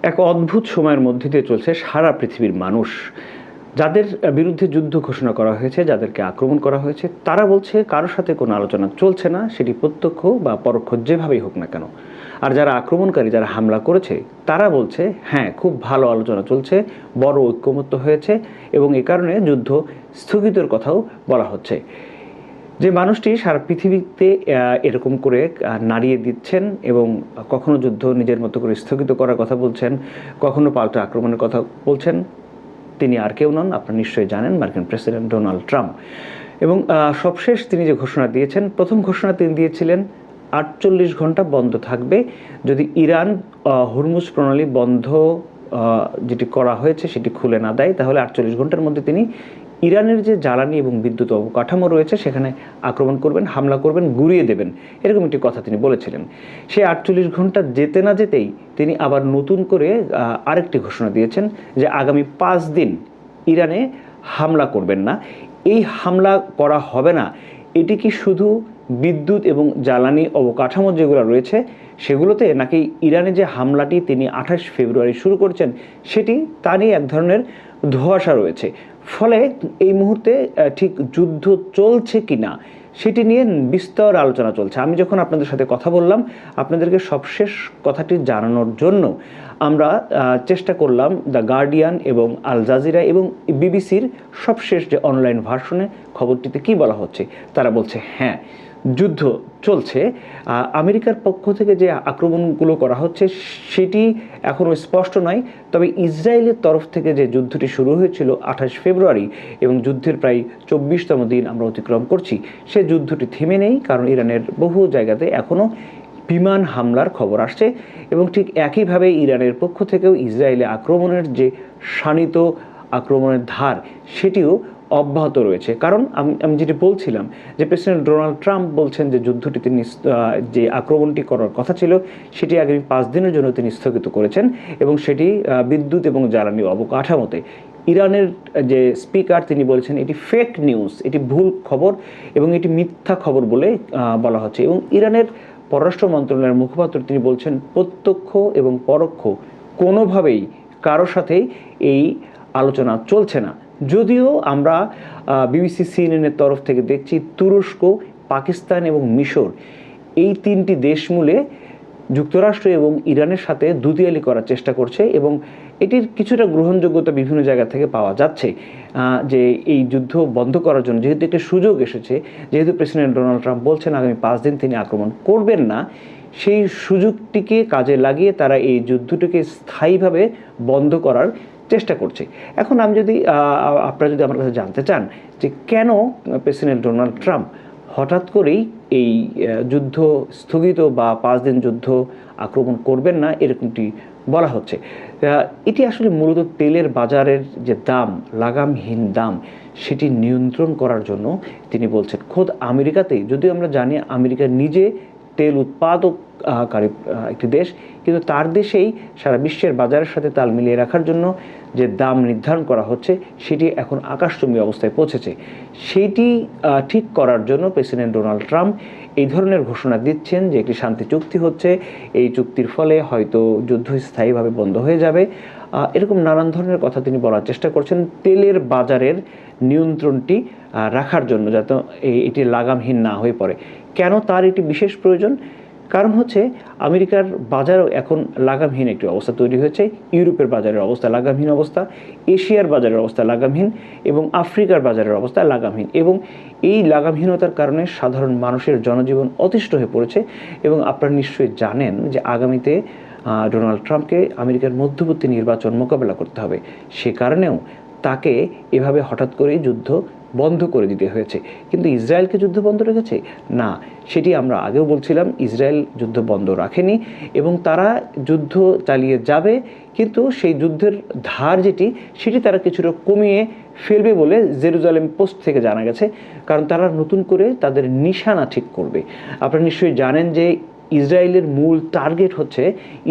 এক অদ্ভুত সময়ের মধ্যে দিয়ে চলছে সারা পৃথিবীর মানুষ। যাদের বিরুদ্ধে যুদ্ধ ঘোষণা করা হয়েছে, যাদেরকে আক্রমণ করা হয়েছে, তারা বলছে কারোর সাথে কোনো আলোচনা চলছে না, সেটি প্রত্যক্ষ বা পরোক্ষ যেভাবেই হোক না কেন। আর যারা আক্রমণকারী, যারা হামলা করেছে, তারা বলছে হ্যাঁ, খুব ভালো আলোচনা চলছে, বড় ঐক্যমত্য হয়েছে এবং এ কারণে যুদ্ধ স্থগিতের কথাও বলা হচ্ছে। যে মানুষটি সারা পৃথিবীতে এরকম করে নাড়িয়ে দিচ্ছেন এবং কখনো যুদ্ধ নিজের মতো করে স্থগিত করার কথা বলছেন, কখনো পাল্টা আক্রমণের কথা বলছেন, তিনি আর কেউ নন, আপনারা নিশ্চয়ই জানেন, মার্কিন প্রেসিডেন্ট ডোনাল্ড ট্রাম্প। এবং সবশেষ তিনি যে ঘোষণা দিয়েছেন, প্রথম ঘোষণা তিনি দিয়েছিলেন 48 ঘন্টা বন্ধ থাকবে যদি ইরান হরমুজ প্রণালী বন্ধ যেটি করা হয়েছে সেটি খুলে না দেয়, তাহলে 48 ঘন্টার মধ্যে তিনি ইরানের যে জ্বালানি এবং বিদ্যুৎ অবকাঠামো রয়েছে সেখানে আক্রমণ করবেন, হামলা করবেন, গুঁড়িয়ে দেবেন, এরকম একটি কথা তিনি বলেছিলেন। সে 48 ঘন্টা যেতে না যেতেই তিনি আবার নতুন করে আরেকটি ঘোষণা দিয়েছেন যে আগামী 5 দিন ইরানে হামলা করবেন না। এই হামলা করা হবে না, এটি কি শুধু বিদ্যুৎ এবং জ্বালানি অবকাঠামো যেগুলো রয়েছে সেগুলোতে, নাকি ইরানে যে হামলাটি তিনি 28 ফেব্রুয়ারি শুরু করেছেন সেটি, তা নিয়ে এক ধরনের ধোঁয়াশা রয়েছে। ফলে এই মুহূর্তে ঠিক যুদ্ধ চলছে কি না সেটি নিয়ে বিস্তর আলোচনা চলছে। আমি যখন আপনাদের সাথে কথা বললাম, আপনাদেরকে সবশেষ কথাটি জানানোর জন্য আমরা চেষ্টা করলাম দ্য গার্ডিয়ান এবং আল জাজিরা এবং বিবিসির সবশেষ যে অনলাইন ভার্সনে খবরটিতে কি বলা হচ্ছে। তারা বলছে হ্যাঁ, যুদ্ধ চলছে। আমেরিকার পক্ষ থেকে যে আক্রমণগুলো করা হচ্ছে সেটি এখনও স্পষ্ট নয়, তবে ইসরায়েলের তরফ থেকে যে যুদ্ধটি শুরু হয়েছিল 28 ফেব্রুয়ারি এবং যুদ্ধের প্রায় 24তম দিন আমরা অতিক্রম করছি, সে যুদ্ধটি থেমে নেই, কারণ ইরানের বহু জায়গাতে এখনও বিমান হামলার খবর আসছে এবং ঠিক একইভাবে ইরানের পক্ষ থেকেও ইসরায়েলে আক্রমণের যে শানিত আক্রমণের ধার সেটিও অব্যাহত রয়েছে। কারণ আমি যেটি বলছিলাম যে প্রেসিডেন্ট ডোনাল্ড ট্রাম্প বলছেন যে যুদ্ধটি তিনি যে আক্রমণটি করার কথা ছিল সেটি আগামী 5 দিনের জন্য তিনি স্থগিত করেছেন এবং সেটি বিদ্যুৎ এবং জ্বালানি অবকাঠামোতে। ইরানের যে স্পিকার তিনি বলেছেন এটি ফেক নিউজ, এটি ভুল খবর এবং এটি মিথ্যা খবর বলে বলা হচ্ছে। এবং ইরানের পররাষ্ট্র মন্ত্রণালয়ের মুখপাত্র তিনি বলছেন প্রত্যক্ষ এবং পরোক্ষ কোনোভাবেই কারোর সাথেই এই আলোচনা চলছে না। যদিও আমরা বিবিসি সিএনএনের তরফ থেকে দেখছি তুরস্ক, পাকিস্তান এবং মিশর এই 3টি দেশ মিলে যুক্তরাষ্ট্র এবং ইরানের সাথে দুদিয়ালি করার চেষ্টা করছে এবং এটির কিছুটা গ্রহণযোগ্যতা বিভিন্ন জায়গা থেকে পাওয়া যাচ্ছে যে এই যুদ্ধ বন্ধ করার জন্য যেহেতু একটা সুযোগ এসেছে, যেহেতু প্রেসিডেন্ট ডোনাল্ড ট্রাম্প বলছেন আগামী 5 দিন তিনি আক্রমণ করবেন না, সেই সুযোগটিকে কাজে লাগিয়ে তারা এই যুদ্ধটিকে স্থায়ীভাবে বন্ধ করার চেষ্টা করছে। এখন আপনারা যদি আমার কাছে জানতে চান যে কেন প্রেসিডেন্ট ডোনাল্ড ট্রাম্প হঠাৎ করেই এই যুদ্ধ স্থগিত বা 5 দিন যুদ্ধ আক্রমণ করবেন না এরকমটি বলা হচ্ছে, এটি আসলে মূলত তেলের বাজারের যে দাম, লাগামহীন দাম, সেটি নিয়ন্ত্রণ করার জন্য তিনি বলছেন। খোদ আমেরিকাতেই, যদিও আমরা জানি আমেরিকা নিজে তেল উৎপাদককারী একটি দেশ, কিন্তু তার দেশেই সারা বিশ্বের বাজারের সাথে তাল মিলিয়ে রাখার জন্য যে দাম নির্ধারণ করা হচ্ছে সেটি এখন আকাশচুম্বী অবস্থায় পৌঁছেছে। সেইটি ঠিক করার জন্য প্রেসিডেন্ট ডোনাল্ড ট্রাম্প এই ধরনের ঘোষণা দিচ্ছেন যে একটি শান্তি চুক্তি হচ্ছে, এই চুক্তির ফলে হয়তো যুদ্ধ স্থায়ীভাবে বন্ধ হয়ে যাবে, এরকম নানান ধরনের কথা তিনি বলার চেষ্টা করছেন তেলের বাজারের নিয়ন্ত্রণটি রাখার জন্য, যাতে এটি লাগামহীন না হয়ে পড়ে। কেন তার এটি বিশেষ প্রয়োজন? কারণ হচ্ছে আমেরিকার বাজারও এখন লাগামহীন একটি অবস্থা তৈরি হয়েছে, ইউরোপের বাজারের অবস্থা লাগামহীন অবস্থা, এশিয়ার বাজারের অবস্থা লাগামহীন এবং আফ্রিকার বাজারের অবস্থা লাগামহীন। এবং এই লাগামহীনতার কারণে সাধারণ মানুষের জনজীবন অতিষ্ঠ হয়ে পড়েছে। এবং আপনারা নিশ্চয়ই জানেন যে আগামীতে ডোনাল্ড ট্রাম্পকে আমেরিকার মধ্যবর্তী নির্বাচন মোকাবেলা করতে হবে, সে কারণেও তাকে এভাবে হঠাৎ করেই যুদ্ধ বন্ধ করে দিতে হয়েছে। কিন্তু ইসরায়েলকে যুদ্ধ বন্ধ রেখেছে না, সেটি আমরা আগেও বলছিলাম, ইসরায়েল যুদ্ধ বন্ধ রাখেনি এবং তারা যুদ্ধ চালিয়ে যাবে, কিন্তু সেই যুদ্ধের ধার সেটি তারা কিছুটা কমিয়ে ফেলবে বলে জেরুজালেম পোস্ট থেকে জানা গেছে, কারণ তারা নতুন করে তাদের নিশানা ঠিক করবে। আপনারা নিশ্চয়ই জানেন যে ইসরায়েলের মূল টার্গেট হচ্ছে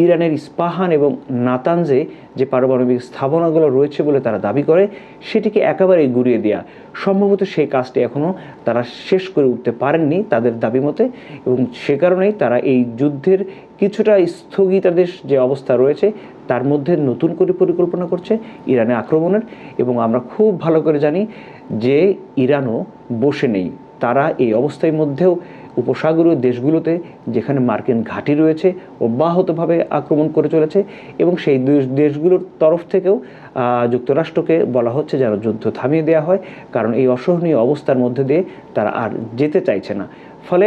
ইরানের ইস্পাহান এবং নাতানজে যে পারমাণবিক স্থাপনাগুলো রয়েছে বলে তারা দাবি করে সেটিকে একেবারেই গুঁড়িয়ে দেওয়া। সম্ভবত সেই কাজটি এখনও তারা শেষ করে উঠতে পারেননি তাদের দাবি মতে, এবং সে কারণেই তারা এই যুদ্ধের কিছুটা স্থগিতাদেশ যে অবস্থা রয়েছে তার মধ্যে নতুন করে পরিকল্পনা করছে ইরানে আক্রমণের। এবং আমরা খুব ভালো করে জানি যে ইরানও বসে নেই, তারা এই অবস্থার মধ্যেও উপসাগরীয় দেশগুলোতে যেখানে মার্কিন ঘাঁটি রয়েছে অব্যাহতভাবে আক্রমণ করে চলেছে, এবং সেই দেশগুলোর তরফ থেকেও যুক্তরাষ্ট্রকে বলা হচ্ছে যেন যুদ্ধ থামিয়ে দেওয়া হয়, কারণ এই অসহনীয় অবস্থার মধ্যে দিয়ে তারা আর যেতে চাইছে না। ফলে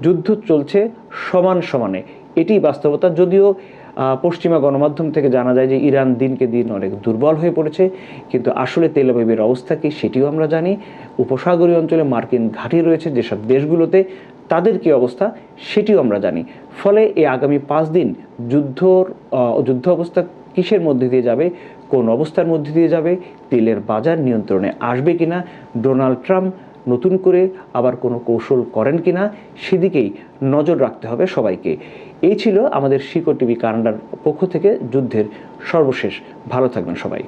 যুদ্ধ চলছে সমান সমানে, এটি বাস্তবতা। যদিও পশ্চিমা গণমাধ্যম থেকে জানা যায় যে ইরান দিনকে দিন অনেক দুর্বল হয়ে পড়েছে, কিন্তু আসলে তেল আবিবের অবস্থা কি সেটিও আমরা জানি। উপসাগরীয় অঞ্চলে মার্কিন ঘাঁটি রয়েছে যেসব দেশগুলোতে, তাদের কী অবস্থা সেটিও আমরা জানি। ফলে এই আগামী 5 দিন যুদ্ধ অবস্থা কিসের মধ্যে দিয়ে যাবে, কোন অবস্থার মধ্যে দিয়ে যাবে, তেলের বাজার নিয়ন্ত্রণে আসবে কিনা, ডোনাল্ড ট্রাম্প নতুন করে আবার কোনো কৌশল করেন কিনা সেদিকেই নজর রাখতে হবে সবাইকে। এই ছিল আমাদের শিকড় টিভি কানাডার পক্ষ থেকে যুদ্ধের সর্বশেষ। ভালো থাকবেন সবাই।